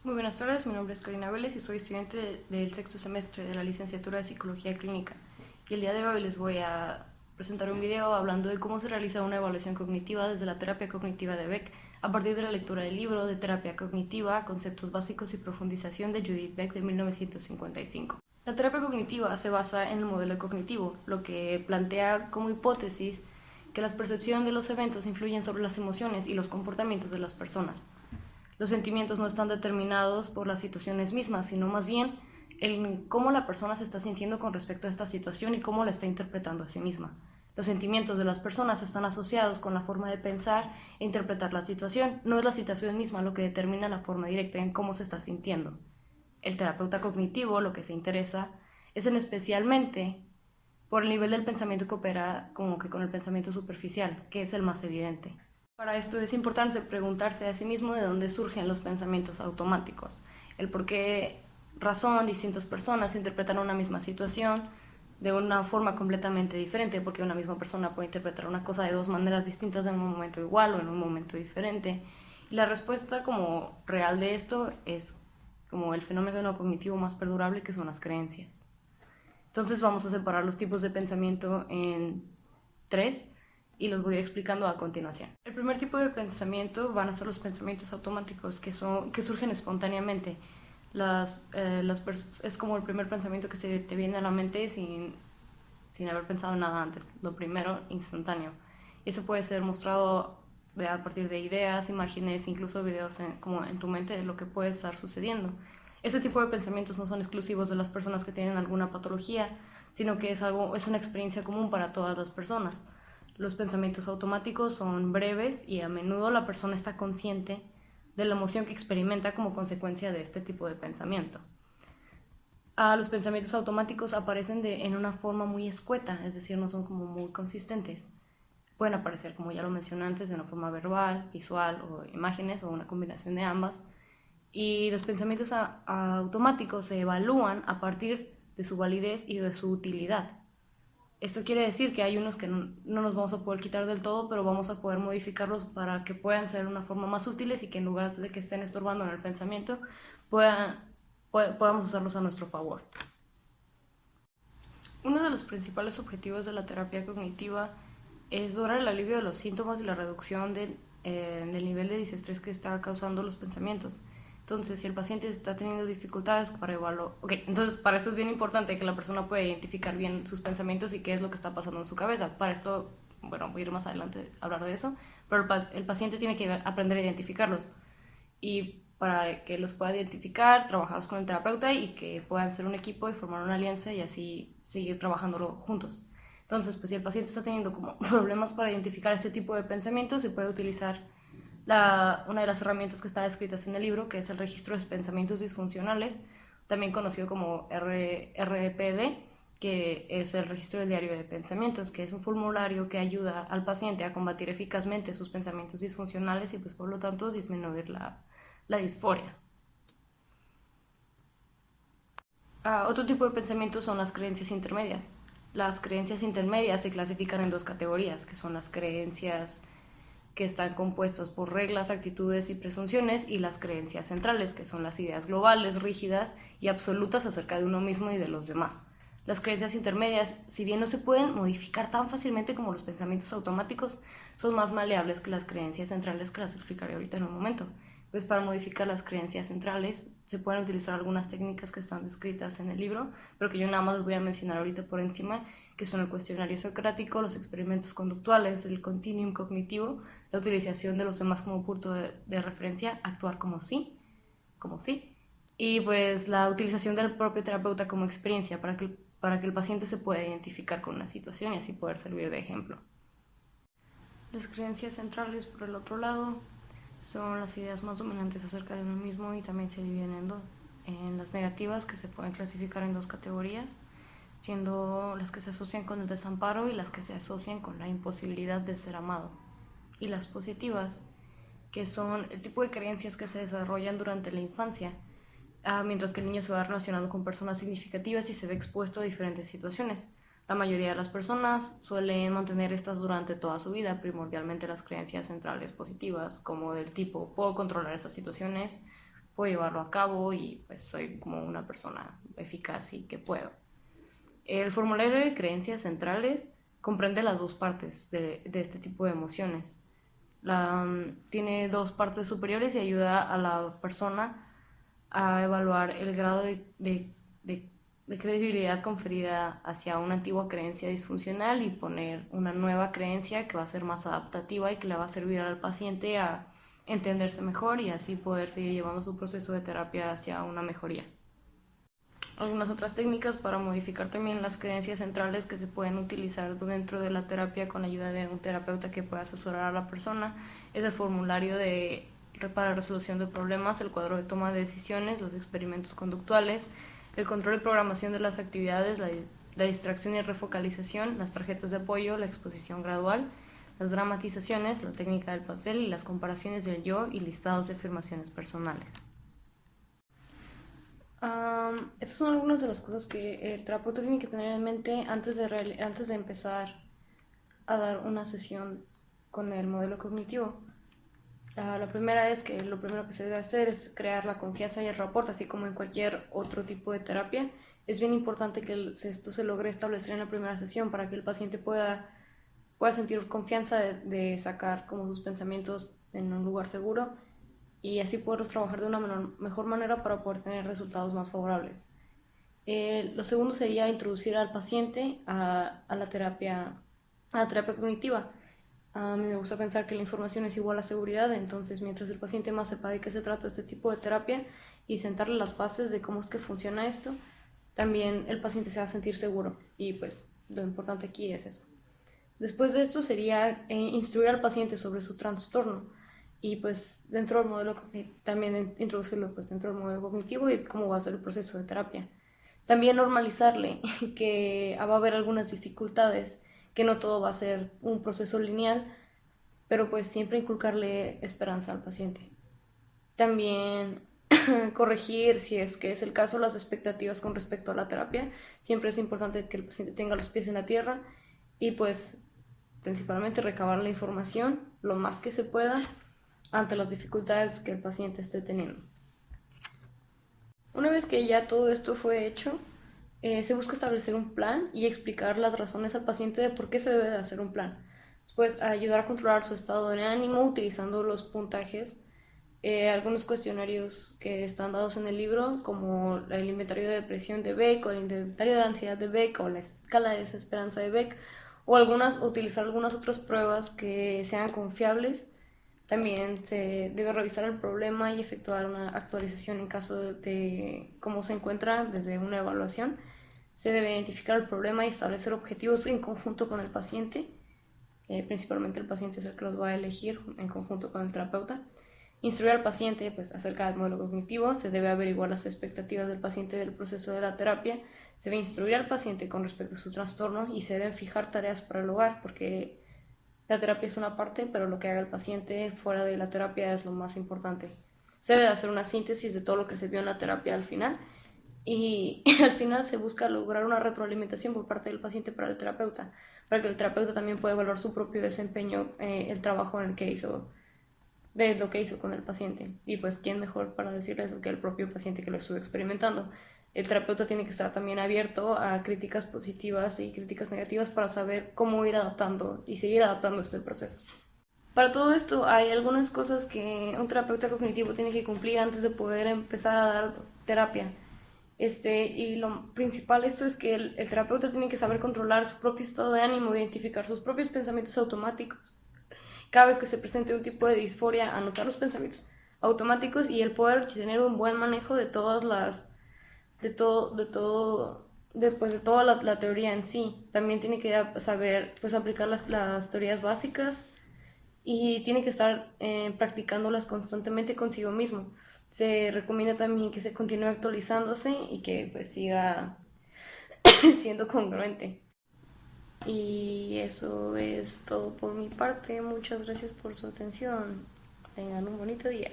Muy buenas tardes, mi nombre es Karina Vélez y soy estudiante del sexto semestre de la licenciatura de Psicología Clínica. Y el día de hoy les voy a presentar un video hablando de cómo se realiza una evaluación cognitiva desde la terapia cognitiva de Beck a partir de la lectura del libro de Terapia Cognitiva, Conceptos Básicos y Profundización de Judith Beck de 1955. La terapia cognitiva se basa en el modelo cognitivo, lo que plantea como hipótesis que la percepción de los eventos influyen sobre las emociones y los comportamientos de las personas. Los sentimientos no están determinados por las situaciones mismas, sino más bien en cómo la persona se está sintiendo con respecto a esta situación y cómo la está interpretando a sí misma. Los sentimientos de las personas están asociados con la forma de pensar e interpretar la situación. No es la situación misma lo que determina la forma directa en cómo se está sintiendo. El terapeuta cognitivo lo que se interesa es en especialmente por el nivel del pensamiento que opera como que con el pensamiento superficial, que es el más evidente. Para esto es importante preguntarse a sí mismo de dónde surgen los pensamientos automáticos, el por qué razón distintas personas interpretan una misma situación de una forma completamente diferente, porque una misma persona puede interpretar una cosa de dos maneras distintas en un momento igual o en un momento diferente. Y la respuesta como real de esto es como el fenómeno cognitivo más perdurable, que son las creencias. Entonces vamos a separar los tipos de pensamiento en tres y los voy a ir explicando a continuación. El primer tipo de pensamiento van a ser los pensamientos automáticos que surgen espontáneamente. Es como el primer pensamiento que se te viene a la mente sin haber pensado nada antes, lo primero instantáneo. Y eso puede ser mostrado a partir de ideas, imágenes, incluso videos como en tu mente de lo que puede estar sucediendo. Ese tipo de pensamientos no son exclusivos de las personas que tienen alguna patología, sino que es una experiencia común para todas las personas. Los pensamientos automáticos son breves y a menudo la persona está consciente de la emoción que experimenta como consecuencia de este tipo de pensamiento. Los pensamientos automáticos aparecen en una forma muy escueta, es decir, no son como muy consistentes. Pueden aparecer, como ya lo mencioné antes, de una forma verbal, visual o imágenes o una combinación de ambas. Y los pensamientos automáticos se evalúan a partir de su validez y de su utilidad. Esto quiere decir que hay unos que no nos vamos a poder quitar del todo, pero vamos a poder modificarlos para que puedan ser de una forma más útiles y que en lugar de que estén estorbando en el pensamiento, podamos usarlos a nuestro favor. Uno de los principales objetivos de la terapia cognitiva es lograr el alivio de los síntomas y la reducción del nivel de disestrés que está causando los pensamientos. Entonces, si el paciente está teniendo dificultades para evaluar... entonces para esto es bien importante que la persona pueda identificar bien sus pensamientos y qué es lo que está pasando en su cabeza. Para esto, bueno, voy a ir más adelante a hablar de eso, pero el paciente tiene que aprender a identificarlos. Y para que los pueda identificar, trabajarlos con el terapeuta y que puedan ser un equipo y formar una alianza y así seguir trabajándolo juntos. Entonces, pues si el paciente está teniendo como problemas para identificar este tipo de pensamientos, se puede utilizar una de las herramientas que está descritas en el libro, que es el registro de pensamientos disfuncionales, también conocido como RPD, que es el registro del diario de pensamientos, que es un formulario que ayuda al paciente a combatir eficazmente sus pensamientos disfuncionales y pues por lo tanto disminuir la disforia. Otro tipo de pensamientos son las creencias intermedias. Las creencias intermedias se clasifican en dos categorías, que son las creencias que están compuestas por reglas, actitudes y presunciones, y las creencias centrales, que son las ideas globales, rígidas y absolutas acerca de uno mismo y de los demás. Las creencias intermedias, si bien no se pueden modificar tan fácilmente como los pensamientos automáticos, son más maleables que las creencias centrales, que las explicaré ahorita en un momento. Pues para modificar las creencias centrales se pueden utilizar algunas técnicas que están descritas en el libro, pero que yo nada más les voy a mencionar ahorita por encima, que son el cuestionario socrático, los experimentos conductuales, el continuum cognitivo, la utilización de los demás como punto de referencia, actuar como sí, y pues la utilización del propio terapeuta como experiencia para que el paciente se pueda identificar con una situación y así poder servir de ejemplo. Las creencias centrales, por el otro lado, son las ideas más dominantes acerca de uno mismo y también se dividen en las negativas, que se pueden clasificar en dos categorías, siendo las que se asocian con el desamparo y las que se asocian con la imposibilidad de ser amado. Y las positivas, que son el tipo de creencias que se desarrollan durante la infancia, mientras que el niño se va relacionando con personas significativas y se ve expuesto a diferentes situaciones. La mayoría de las personas suelen mantener estas durante toda su vida, primordialmente las creencias centrales positivas, como del tipo, puedo controlar estas situaciones, puedo llevarlo a cabo y pues soy como una persona eficaz y que puedo. El formulario de creencias centrales comprende las dos partes de este tipo de emociones. Tiene dos partes superiores y ayuda a la persona a evaluar el grado de credibilidad conferida hacia una antigua creencia disfuncional y poner una nueva creencia que va a ser más adaptativa y que le va a servir al paciente a entenderse mejor y así poder seguir llevando su proceso de terapia hacia una mejoría. Algunas otras técnicas para modificar también las creencias centrales que se pueden utilizar dentro de la terapia con ayuda de un terapeuta que pueda asesorar a la persona es el formulario para resolución de problemas, el cuadro de toma de decisiones, los experimentos conductuales, el control y programación de las actividades, la distracción y refocalización, las tarjetas de apoyo, la exposición gradual, las dramatizaciones, la técnica del pastel y las comparaciones del yo y listados de afirmaciones personales. Estas son algunas de las cosas que el terapeuta tiene que tener en mente antes de empezar a dar una sesión con el modelo cognitivo. La primera es que lo primero que se debe hacer es crear la confianza y el rapport, así como en cualquier otro tipo de terapia. Es bien importante que esto se logre establecer en la primera sesión para que el paciente pueda sentir confianza de sacar como sus pensamientos en un lugar seguro y así poderlos trabajar de una mejor manera para poder tener resultados más favorables. Lo segundo sería introducir al paciente a la terapia cognitiva. A mí me gusta pensar que la información es igual a seguridad, entonces mientras el paciente más sepa de qué se trata este tipo de terapia y sentarle las bases de cómo es que funciona esto, también el paciente se va a sentir seguro y pues lo importante aquí es eso. Después de esto sería instruir al paciente sobre su trastorno y pues dentro del modelo también introducirlo pues dentro del modelo cognitivo y cómo va a ser el proceso de terapia. También normalizarle que va a haber algunas dificultades, que no todo va a ser un proceso lineal, pero pues siempre inculcarle esperanza al paciente. También corregir, si es que es el caso, las expectativas con respecto a la terapia. Siempre es importante que el paciente tenga los pies en la tierra y pues principalmente recabar la información lo más que se pueda ante las dificultades que el paciente esté teniendo. Una vez que ya todo esto fue hecho, se busca establecer un plan y explicar las razones al paciente de por qué se debe de hacer un plan. Después, ayudar a controlar su estado de ánimo utilizando los puntajes, algunos cuestionarios que están dados en el libro, como el inventario de depresión de Beck o el inventario de ansiedad de Beck o la escala de desesperanza de Beck, o utilizar algunas otras pruebas que sean confiables. También se debe revisar el problema y efectuar una actualización en caso de cómo se encuentra desde una evaluación. Se debe identificar el problema y establecer objetivos en conjunto con el paciente. Principalmente el paciente es el que los va a elegir en conjunto con el terapeuta. Instruir al paciente pues, acerca del modelo cognitivo. Se debe averiguar las expectativas del paciente del proceso de la terapia. Se debe instruir al paciente con respecto a su trastorno y se deben fijar tareas para el hogar porque la terapia es una parte, pero lo que haga el paciente fuera de la terapia es lo más importante. Se debe hacer una síntesis de todo lo que se vio en la terapia al final y al final se busca lograr una retroalimentación por parte del paciente para el terapeuta, para que el terapeuta también pueda evaluar su propio desempeño, el trabajo en el que hizo, de lo que hizo con el paciente. Y pues, ¿quién mejor para decirle eso que el propio paciente que lo estuvo experimentando? El terapeuta tiene que estar también abierto a críticas positivas y críticas negativas para saber cómo ir adaptando y seguir adaptando este proceso. Para todo esto hay algunas cosas que un terapeuta cognitivo tiene que cumplir antes de poder empezar a dar terapia. Y lo principal esto es que el terapeuta tiene que saber controlar su propio estado de ánimo, identificar sus propios pensamientos automáticos. Cada vez que se presente un tipo de disforia, anotar los pensamientos automáticos y el poder tener un buen manejo de todas de toda la teoría en sí. También tiene que saber pues, aplicar las teorías básicas y tiene que estar practicándolas constantemente consigo mismo. Se recomienda también que se continúe actualizándose y que pues siga siendo congruente. Y eso es todo por mi parte. Muchas gracias por su atención. Tengan un bonito día.